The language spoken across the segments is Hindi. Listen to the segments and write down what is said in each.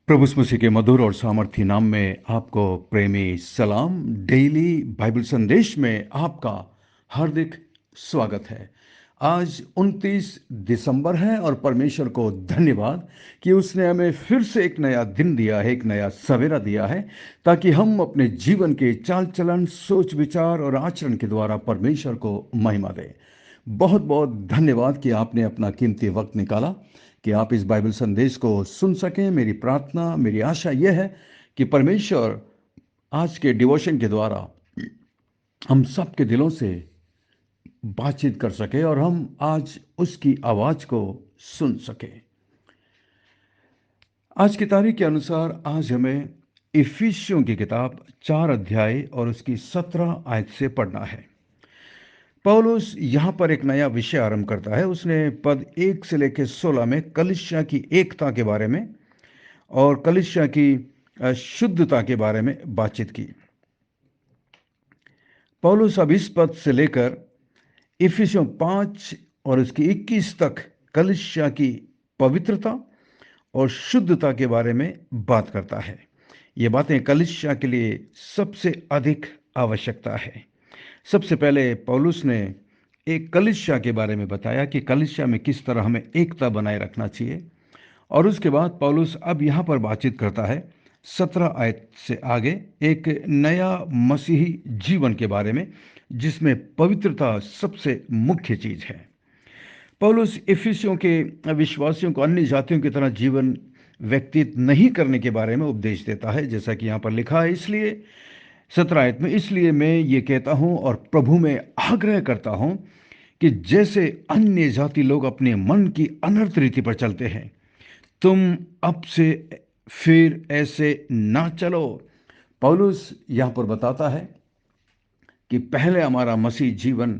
प्रभु यीशु मसीह के मधुर और सामर्थी नाम में आपको प्रेमी सलाम। डेली बाइबल संदेश में आपका हार्दिक स्वागत है। आज 29 दिसंबर है और परमेश्वर को धन्यवाद कि उसने हमें फिर से एक नया दिन दिया है, एक नया सवेरा दिया है, ताकि हम अपने जीवन के चाल चलन, सोच विचार और आचरण के द्वारा परमेश्वर को महिमा दें। बहुत बहुत धन्यवाद कि आपने अपना कीमती वक्त निकाला कि आप इस बाइबल संदेश को सुन सकें। मेरी प्रार्थना, मेरी आशा यह है कि परमेश्वर आज के डिवोशन के द्वारा हम सबके दिलों से बातचीत कर सके और हम आज उसकी आवाज को सुन सके। आज की तारीख के अनुसार आज हमें इफिसियों की किताब 4 अध्याय और उसकी 17 आयत से पढ़ना है। पौलुस यहाँ पर एक नया विषय आरंभ करता है। उसने पद 1 से लेकर 16 में कलीसिया की एकता के बारे में और कलीसिया की शुद्धता के बारे में बातचीत की। पौलुस अब इस पद से लेकर इफिसियों 5 और उसकी 21 तक कलीसिया की पवित्रता और शुद्धता के बारे में बात करता है। ये बातें कलीसिया के लिए सबसे अधिक आवश्यकता है। सबसे पहले पौलुस ने एक कलीसिया के बारे में बताया कि कलीसिया में किस तरह हमें एकता बनाए रखना चाहिए, और उसके बाद पौलुस अब यहाँ पर बातचीत करता है 17 आयत से आगे एक नया मसीही जीवन के बारे में, जिसमें पवित्रता सबसे मुख्य चीज है। पौलुस इफिसियों के विश्वासियों को अन्य जातियों की तरह जीवन व्यतीत नहीं करने के बारे में उपदेश देता है, जैसा कि यहाँ पर लिखा है। इसलिए 17 आयत में, इसलिए मैं ये कहता हूं और प्रभु में आग्रह करता हूं कि जैसे अन्य जाति लोग अपने मन की अनर्थ रीति पर चलते हैं, तुम अब से फिर ऐसे ना चलो। पौलुस यहां पर बताता है कि पहले हमारा मसीह जीवन,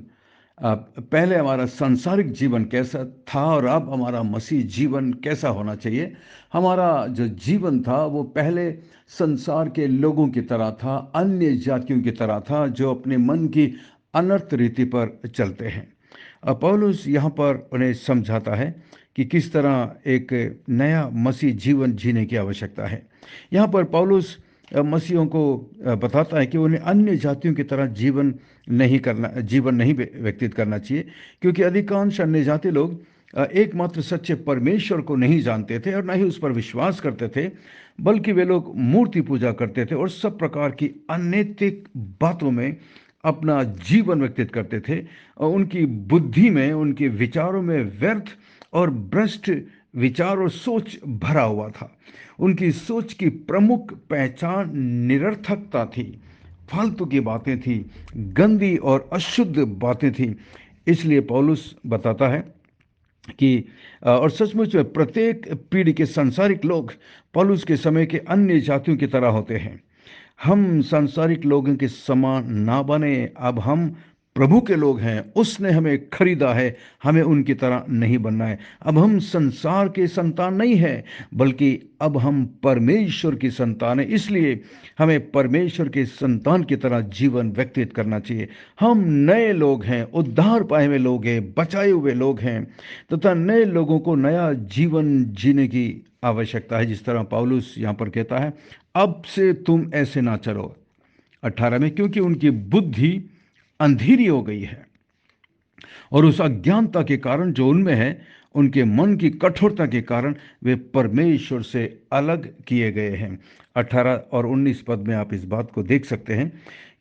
पहले हमारा सांसारिक जीवन कैसा था और अब हमारा मसीह जीवन कैसा होना चाहिए। हमारा जो जीवन था वो पहले संसार के लोगों की तरह था, अन्य जातियों की तरह था, जो अपने मन की अनर्थ रीति पर चलते हैं। अब पौलुस यहाँ पर उन्हें समझाता है कि किस तरह एक नया मसीह जीवन जीने की आवश्यकता है। यहाँ पर पौलुस मसीहों को बताता है कि उन्हें अन्य जातियों की तरह जीवन नहीं व्यतीत करना चाहिए, क्योंकि अधिकांश अन्य जाति लोग एकमात्र सच्चे परमेश्वर को नहीं जानते थे और न ही उस पर विश्वास करते थे, बल्कि वे लोग मूर्ति पूजा करते थे और सब प्रकार की अनैतिक बातों में अपना जीवन व्यतीत करते थे। और उनकी बुद्धि में, उनके विचारों में व्यर्थ और भ्रष्ट विचार और सोच भरा हुआ था। उनकी सोच की प्रमुख पहचान निरर्थकता थी, फालतू की बातें थी, गंदी और अशुद्ध बातें थी। इसलिए पौलुस बताता है कि और सचमुच में प्रत्येक पीढ़ी के सांसारिक लोग पौलुस के समय के अन्य जातियों की तरह होते हैं। हम सांसारिक लोगों के समान ना बने। अब हम प्रभु के लोग हैं, उसने हमें खरीदा है, हमें उनकी तरह नहीं बनना है। अब हम संसार के संतान नहीं हैं, बल्कि अब हम परमेश्वर की संतान है। इसलिए हमें परमेश्वर के संतान की तरह जीवन व्यतीत करना चाहिए। हम नए लोग हैं, उद्धार पाए हुए लोग हैं, बचाए हुए लोग हैं, तथा नए लोगों को नया जीवन जीने की आवश्यकता है। जिस तरह पौलुस यहाँ पर कहता है, अब से तुम ऐसे ना चलो। 18 में, क्योंकि उनकी बुद्धि अंधेरी हो गई है और उस अज्ञानता के कारण जो उनमें है, उनके मन की कठोरता के कारण वे परमेश्वर से अलग किए गए हैं। 18 और 19 पद में आप इस बात को देख सकते हैं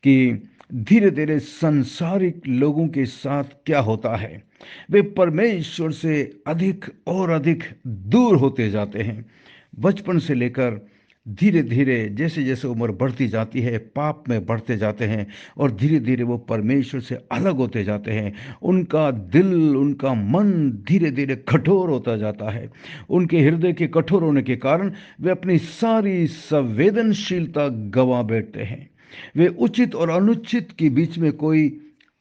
कि धीरे धीरे सांसारिक लोगों के साथ क्या होता है, वे परमेश्वर से अधिक और अधिक दूर होते जाते हैं। बचपन से लेकर धीरे धीरे जैसे जैसे उम्र बढ़ती जाती है, पाप में बढ़ते जाते हैं और धीरे धीरे वो परमेश्वर से अलग होते जाते हैं। उनका दिल, उनका मन धीरे धीरे कठोर होता जाता है। उनके हृदय के कठोर होने के कारण वे अपनी सारी संवेदनशीलता गंवा बैठते हैं। वे उचित और अनुचित के बीच में कोई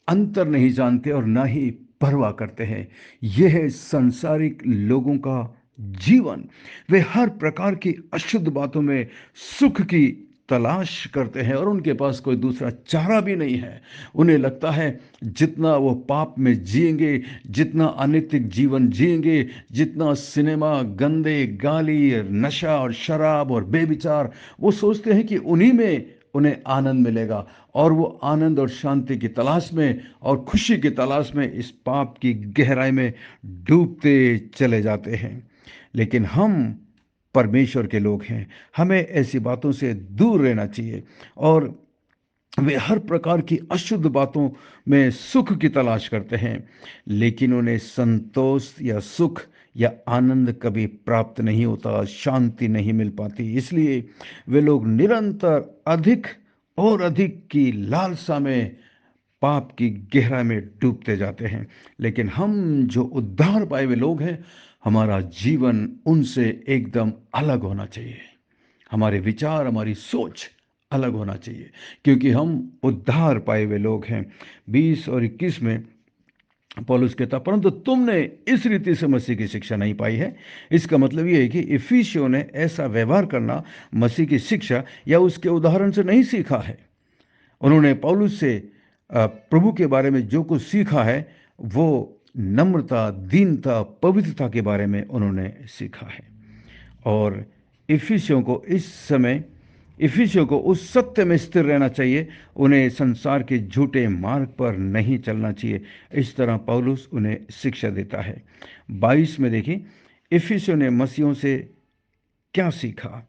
अंतर नहीं जानते और ना ही परवाह करते हैं। यह है सांसारिक लोगों का जीवन। वे हर प्रकार की अशुद्ध बातों में सुख की तलाश करते हैं और उनके पास कोई दूसरा चारा भी नहीं है। उन्हें लगता है जितना वो पाप में जिएंगे, जितना अनैतिक जीवन जिएंगे, जितना सिनेमा, गंदे गाली, नशा और शराब और बेविचार, वो सोचते हैं कि उन्हीं में उन्हें आनंद मिलेगा और वो आनंद और शांति की तलाश में और खुशी की तलाश में इस पाप की गहराई में डूबते चले जाते हैं। लेकिन हम परमेश्वर के लोग हैं, हमें ऐसी बातों से दूर रहना चाहिए और वे हर प्रकार की अशुद्ध बातों में सुख की तलाश करते हैं, लेकिन उन्हें संतोष या सुख या आनंद कभी प्राप्त नहीं होता, शांति नहीं मिल पाती। इसलिए वे लोग निरंतर अधिक और अधिक की लालसा में पाप की गहराई में डूबते जाते हैं। लेकिन हम जो उद्धार पाए हुए लोग हैं, हमारा जीवन उनसे एकदम अलग होना चाहिए। हमारे विचार, हमारी सोच अलग होना चाहिए, क्योंकि हम उद्धार पाए हुए लोग हैं। 20 और 21 में पौलुस कहता, परंतु तुमने इस रीति से मसीह की शिक्षा नहीं पाई है। इसका मतलब यह है कि इफिसियों ने ऐसा व्यवहार करना मसीह की शिक्षा या उसके उदाहरण से नहीं सीखा है। उन्होंने पौलुस से प्रभु के बारे में जो कुछ सीखा है, वो नम्रता, दीनता, पवित्रता के बारे में उन्होंने सीखा है। और इफिसियों को उस सत्य में स्थिर रहना चाहिए। उन्हें संसार के झूठे मार्ग पर नहीं चलना चाहिए। इस तरह पौलुस उन्हें शिक्षा देता है। 22 में देखिए, इफिसियों ने मसीहों से क्या सीखा।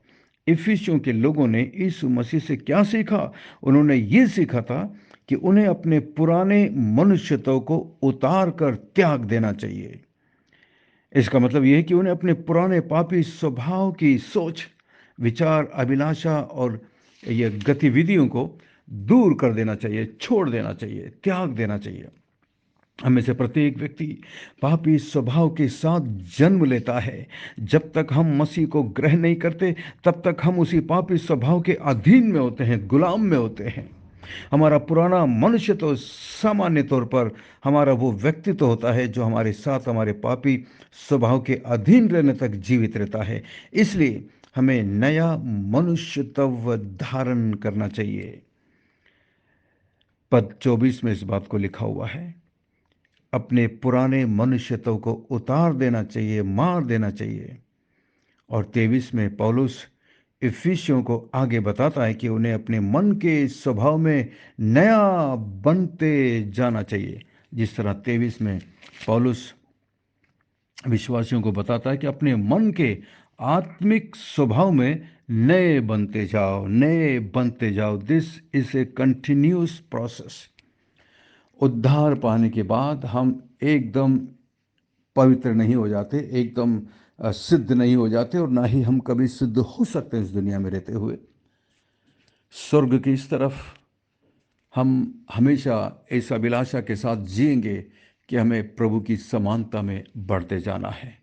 इफिसियों के लोगों ने यीशु मसीह से क्या सीखा? उन्होंने ये सीखा था कि उन्हें अपने पुराने मनुष्यत्व को उतार कर त्याग देना चाहिए। इसका मतलब यह है कि उन्हें अपने पुराने पापी स्वभाव की सोच, विचार, अभिलाषा और ये गतिविधियों को दूर कर देना चाहिए, छोड़ देना चाहिए, त्याग देना चाहिए। हम में से प्रत्येक व्यक्ति पापी स्वभाव के साथ जन्म लेता है। जब तक हम मसीह को ग्रहण नहीं करते, तब तक हम उसी पापी स्वभाव के अधीन में होते हैं, गुलाम में होते हैं। हमारा पुराना मनुष्य तो सामान्य तौर पर हमारा वो व्यक्तित्व होता है जो हमारे साथ हमारे पापी स्वभाव के अधीन रहने तक जीवित रहता है। इसलिए हमें नया मनुष्यत्व धारण करना चाहिए। पद 24 में इस बात को लिखा हुआ है, अपने पुराने मनुष्यत्व को उतार देना चाहिए, मार देना चाहिए। और 23 में पौलुस इफिसियों को आगे बताता है कि उन्हें अपने मन के स्वभाव में नया बनते जाना चाहिए। जिस तरह 23 में पौलुस विश्वासियों को बताता है कि अपने मन के आत्मिक स्वभाव में नए बनते जाओ, नए बनते जाओ। This is a continuous process. उद्धार पाने के बाद हम एकदम पवित्र नहीं हो जाते, एकदम सिद्ध नहीं हो जाते, और ना ही हम कभी सिद्ध हो सकते हैं इस दुनिया में रहते हुए। स्वर्ग की इस तरफ हम हमेशा इस अभिलाषा के साथ जिएंगे कि हमें प्रभु की समानता में बढ़ते जाना है।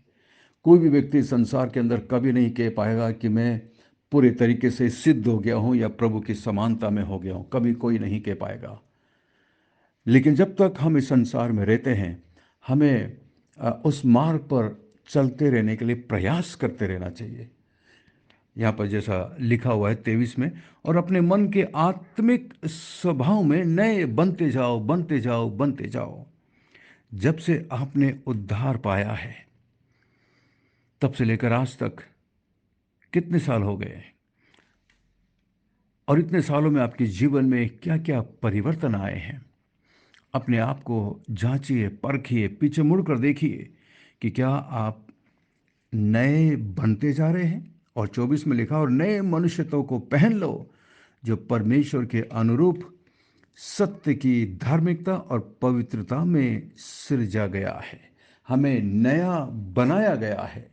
कोई भी व्यक्ति संसार के अंदर कभी नहीं कह पाएगा कि मैं पूरे तरीके से सिद्ध हो गया हूं या प्रभु की समानता में हो गया हूं। कभी कोई नहीं कह पाएगा। लेकिन जब तक हम इस संसार में रहते हैं, हमें उस मार्ग पर चलते रहने के लिए प्रयास करते रहना चाहिए। यहाँ पर जैसा लिखा हुआ है 23 में, और अपने मन के आत्मिक स्वभाव में नए बनते जाओ, बनते जाओ, बनते जाओ। जब से आपने उद्धार पाया है, तब से लेकर आज तक कितने साल हो गए, और इतने सालों में आपके जीवन में क्या क्या परिवर्तन आए हैं? अपने आप को जांचिए, परखिए, पीछे मुड़कर देखिए कि क्या आप नए बनते जा रहे हैं। और 24 में लिखा, और नए मनुष्यत्व को पहन लो जो परमेश्वर के अनुरूप सत्य की धार्मिकता और पवित्रता में सृजा गया है। हमें नया बनाया गया है,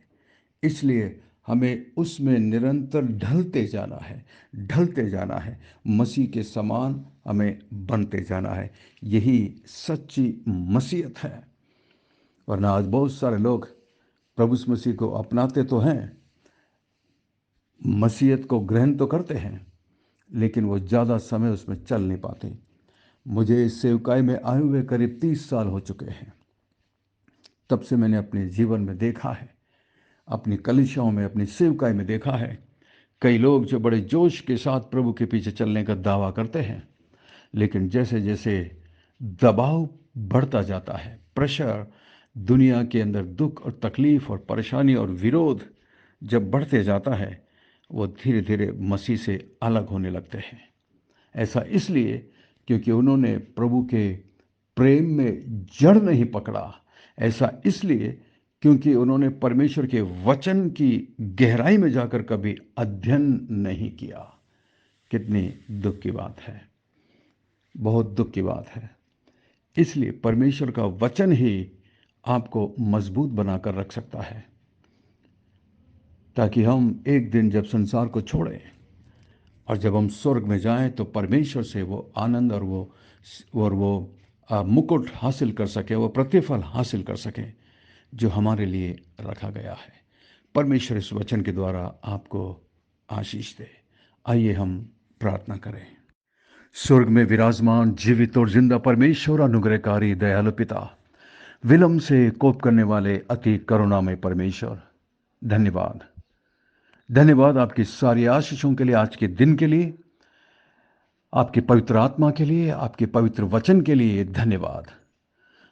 इसलिए हमें उसमें निरंतर ढलते जाना है, ढलते जाना है, मसीह के समान हमें बनते जाना है। यही सच्ची मसीहत है। वरना आज बहुत सारे लोग प्रभु मसीह को अपनाते तो हैं, मसीहत को ग्रहण तो करते हैं, लेकिन वो ज़्यादा समय उसमें चल नहीं पाते। मुझे इस सेवकाई में आए हुए करीब 30 साल हो चुके हैं। तब से मैंने अपने जीवन में देखा है, अपनी कलीसियाओं में, अपनी सेवकाई में देखा है, कई लोग जो बड़े जोश के साथ प्रभु के पीछे चलने का दावा करते हैं, लेकिन जैसे जैसे दबाव बढ़ता जाता है, प्रेशर, दुनिया के अंदर दुख और तकलीफ और परेशानी और विरोध जब बढ़ते जाता है, वो धीरे धीरे मसीह से अलग होने लगते हैं। ऐसा इसलिए क्योंकि उन्होंने प्रभु के प्रेम में जड़ नहीं पकड़ा। ऐसा इसलिए क्योंकि उन्होंने परमेश्वर के वचन की गहराई में जाकर कभी अध्ययन नहीं किया। कितनी दुख की बात है, बहुत दुख की बात है। इसलिए परमेश्वर का वचन ही आपको मजबूत बनाकर रख सकता है, ताकि हम एक दिन जब संसार को छोड़ें और जब हम स्वर्ग में जाएं तो परमेश्वर से वो आनंद और वो मुकुट हासिल कर सके, वो प्रतिफल हासिल कर सके जो हमारे लिए रखा गया है। परमेश्वर इस वचन के द्वारा आपको आशीष दे। आइए हम प्रार्थना करें। स्वर्ग में विराजमान जीवित और जिंदा परमेश्वर, अनुग्रहकारी दयालु पिता, विलंब से कोप करने वाले अति करुणामय परमेश्वर, धन्यवाद। धन्यवाद आपकी सारी आशीषों के लिए, आज के दिन के लिए, आपके पवित्र आत्मा के लिए, आपके पवित्र वचन के लिए धन्यवाद।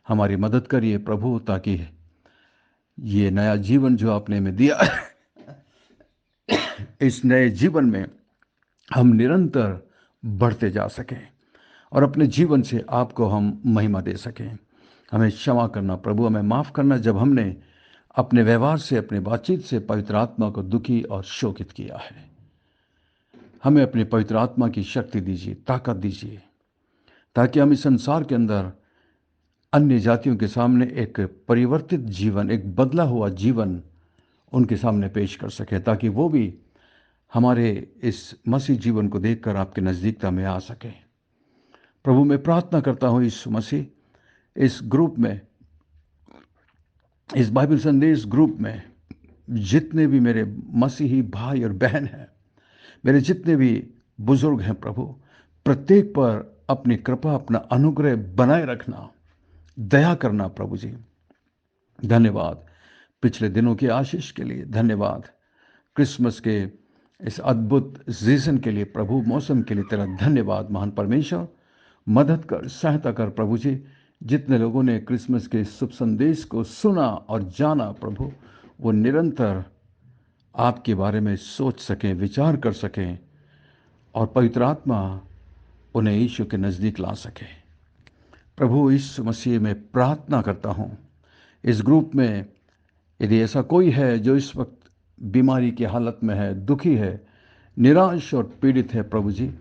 हमारी मदद करिए प्रभु, ताकि ये नया जीवन जो आपने हमें दिया इस नए जीवन में हम निरंतर बढ़ते जा सकें और अपने जीवन से आपको हम महिमा दे सकें। हमें क्षमा करना प्रभु, हमें माफ़ करना जब हमने अपने व्यवहार से, अपने बातचीत से पवित्र आत्मा को दुखी और शोकित किया है। हमें अपनी पवित्र आत्मा की शक्ति दीजिए, ताकत दीजिए, ताकि हम इस संसार के अंदर अन्य जातियों के सामने एक परिवर्तित जीवन, एक बदला हुआ जीवन उनके सामने पेश कर सके, ताकि वो भी हमारे इस मसीह जीवन को देखकर आपके नज़दीकता में आ सके। प्रभु, मैं प्रार्थना करता हूँ इस मसीह, इस ग्रुप में, इस बाइबल संदेश ग्रुप में जितने भी मेरे मसीही भाई और बहन हैं, मेरे जितने भी बुजुर्ग हैं प्रभु, प्रत्येक पर अपनी कृपा, अपना अनुग्रह बनाए रखना, दया करना प्रभु जी। धन्यवाद पिछले दिनों की आशीष के लिए, धन्यवाद क्रिसमस के इस अद्भुत सीजन के लिए प्रभु, मौसम के लिए तेरा धन्यवाद महान परमेश्वर। मदद कर, सहायता कर प्रभु जी। जितने लोगों ने क्रिसमस के शुभ संदेश को सुना और जाना प्रभु, वो निरंतर आपके बारे में सोच सकें, विचार कर सकें और पवित्र आत्मा उन्हें यीशु के नज़दीक ला सके। प्रभु, इस मसीह में प्रार्थना करता हूँ, इस ग्रुप में यदि ऐसा कोई है जो इस वक्त बीमारी की हालत में है, दुखी है, निराश और पीड़ित है प्रभु जी,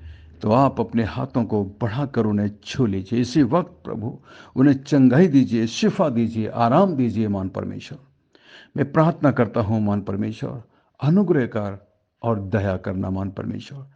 तो आप अपने हाथों को बढ़ाकर उन्हें छू लीजिए। इसी वक्त प्रभु उन्हें चंगाई दीजिए, शिफा दीजिए, आराम दीजिए मान परमेश्वर। मैं प्रार्थना करता हूँ मान परमेश्वर, अनुग्रह कर और दया करना मान परमेश्वर।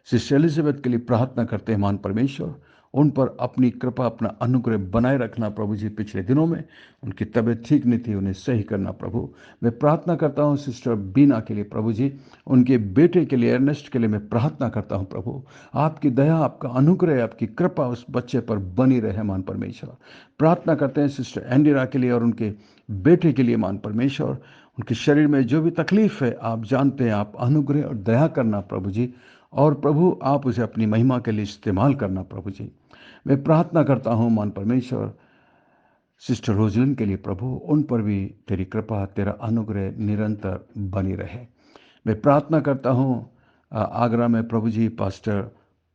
सिस्टर एलिजाबेथ के लिए प्रार्थना करते हैं मान परमेश्वर, उन पर अपनी कृपा, अपना अनुग्रह बनाए रखना प्रभु जी। पिछले दिनों में उनकी तबीयत ठीक नहीं थी, उन्हें सही करना प्रभु। मैं प्रार्थना करता हूँ सिस्टर बीना के लिए प्रभु जी, उनके बेटे के लिए, अर्नेस्ट के लिए मैं प्रार्थना करता हूँ प्रभु। आपकी दया, आपका अनुग्रह, आपकी कृपा उस बच्चे पर बनी रहे मान परमेश्वर। प्रार्थना करते हैं सिस्टर एंडिरा के लिए और उनके बेटे के लिए मान परमेश्वर। उनके शरीर में जो भी तकलीफ है आप जानते हैं, आप अनुग्रह और दया करना प्रभु जी, और प्रभु आप उसे अपनी महिमा के लिए इस्तेमाल करना प्रभु जी। मैं प्रार्थना करता हूँ मान परमेश्वर सिस्टर रोजलिन के लिए प्रभु, उन पर भी तेरी कृपा, तेरा अनुग्रह निरंतर बनी रहे। मैं प्रार्थना करता हूँ आगरा में प्रभु जी पास्टर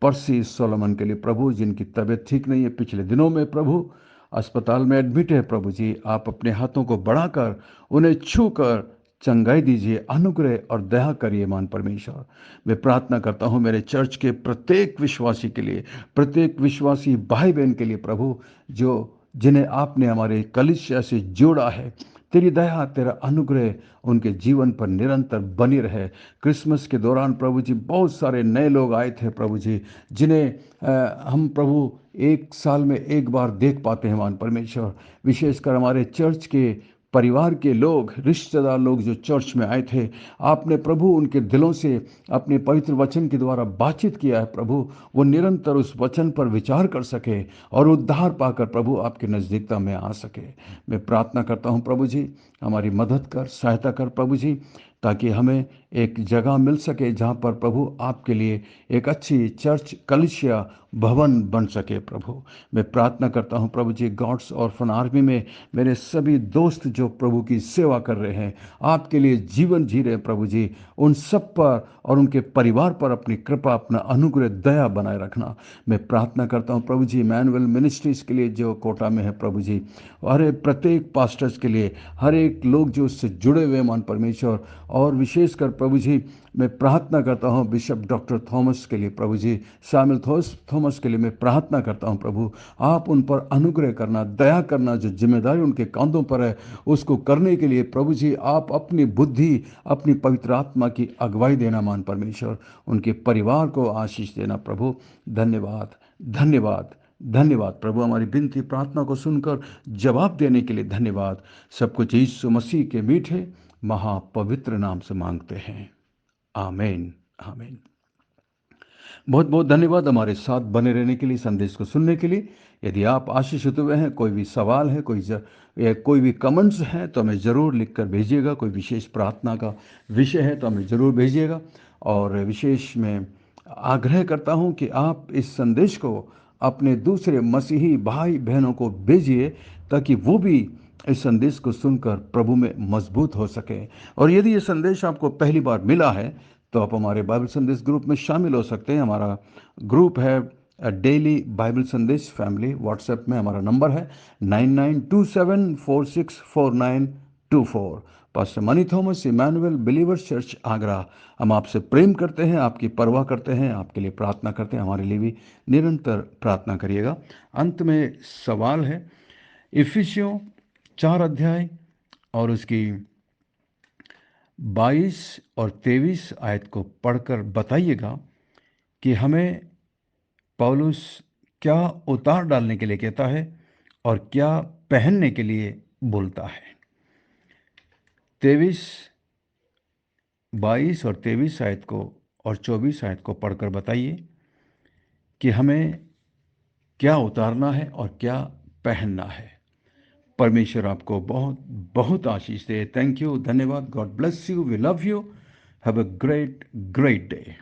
पर्सी सोलोमन के लिए प्रभु, जिनकी तबीयत ठीक नहीं है, पिछले दिनों में प्रभु अस्पताल में एडमिट है प्रभु जी। आप अपने हाथों को बढ़ाकर उन्हें छू कर चंगाई दीजिए, अनुग्रह और दया करिए मान परमेश्वर। मैं प्रार्थना करता हूँ मेरे चर्च के प्रत्येक विश्वासी के लिए, प्रत्येक विश्वासी भाई बहन के लिए प्रभु, जो जिन्हें आपने हमारे कलीसिया से जोड़ा है। तेरी दया, तेरा अनुग्रह उनके जीवन पर निरंतर बनी रहे। क्रिसमस के दौरान प्रभु जी बहुत सारे नए लोग आए थे प्रभु जी, जिन्हें हम प्रभु एक साल में एक बार देख पाते हैं मान परमेश्वर। विशेषकर हमारे चर्च के परिवार के लोग, रिश्तेदार लोग जो चर्च में आए थे, आपने प्रभु उनके दिलों से अपने पवित्र वचन के द्वारा बातचीत किया है प्रभु। वो निरंतर उस वचन पर विचार कर सके और उद्धार पाकर प्रभु आपके नज़दीकता में आ सके। मैं प्रार्थना करता हूँ प्रभु जी, हमारी मदद कर, सहायता कर प्रभु जी। ताकि हमें एक जगह मिल सके जहाँ पर प्रभु आपके लिए एक अच्छी चर्च कलीसिया भवन बन सके। प्रभु मैं प्रार्थना करता हूँ प्रभु जी, गॉड्स ऑर्फन आर्मी में मेरे सभी दोस्त जो प्रभु की सेवा कर रहे हैं, आपके लिए जीवन जी रहे हैं प्रभु जी, उन सब पर और उनके परिवार पर अपनी कृपा, अपना अनुग्रह, दया बनाए रखना। मैं प्रार्थना करता हूँ प्रभु जी, इमैनुअल मिनिस्ट्रीज के लिए जो कोटा में है प्रभु जी, हर प्रत्येक पास्टर्स के लिए, हर एक लोग जो उससे जुड़े हुए मान परमेश्वर, और विशेषकर प्रभु जी मैं प्रार्थना करता हूँ बिशप डॉक्टर थॉमस के लिए प्रभु जी, शामिल थॉमस के लिए मैं प्रार्थना करता हूँ प्रभु, आप उन पर अनुग्रह करना, दया करना, जो जिम्मेदारी उनके कांधों पर है उसको करने के लिए प्रभु जी आप अपनी बुद्धि, अपनी पवित्र आत्मा की अगुवाई देना मान परमेश्वर, उनके परिवार को आशीष देना प्रभु। धन्यवाद धन्यवाद धन्यवाद प्रभु, हमारी विनती प्रार्थना को सुनकर जवाब देने के लिए धन्यवाद। सब कुछ यीशु मसीह के मीठे महापवित्र नाम से मांगते हैं, आमीन आमीन। बहुत बहुत धन्यवाद हमारे साथ बने रहने के लिए, संदेश को सुनने के लिए। यदि आप आशीषित हुए हैं, कोई भी सवाल है, कोई भी कमेंट्स हैं तो हमें ज़रूर लिखकर भेजिएगा। कोई विशेष प्रार्थना का विषय है तो हमें ज़रूर भेजिएगा। और विशेष में आग्रह करता हूं कि आप इस संदेश को अपने दूसरे मसीही भाई बहनों को भेजिए, ताकि वो भी इस संदेश को सुनकर प्रभु में मजबूत हो सके। और यदि ये संदेश आपको पहली बार मिला है तो आप हमारे बाइबल संदेश ग्रुप में शामिल हो सकते हैं। हमारा ग्रुप है डेली बाइबल संदेश फैमिली। व्हाट्सएप में हमारा नंबर है 9927464924। Pastor Mani Thomas, Emmanuel believers church, Agra. हम आपसे प्रेम करते हैं, आपकी परवाह करते हैं, आपके लिए प्रार्थना करते हैं। हमारे लिए भी निरंतर प्रार्थना करिएगा। अंत में सवाल है, इफिसियों 4 अध्याय और उसकी 22 और 23 आयत को पढ़कर बताइएगा कि हमें पौलुस क्या उतार डालने के लिए कहता है और क्या पहनने के लिए बोलता है। 22 और 23 आयत को और 24 आयत को पढ़कर बताइए कि हमें क्या उतारना है और क्या पहनना है। परमेश्वर आपको बहुत बहुत आशीष दे। थैंक यू, धन्यवाद। God bless you, we love you, have a great great day.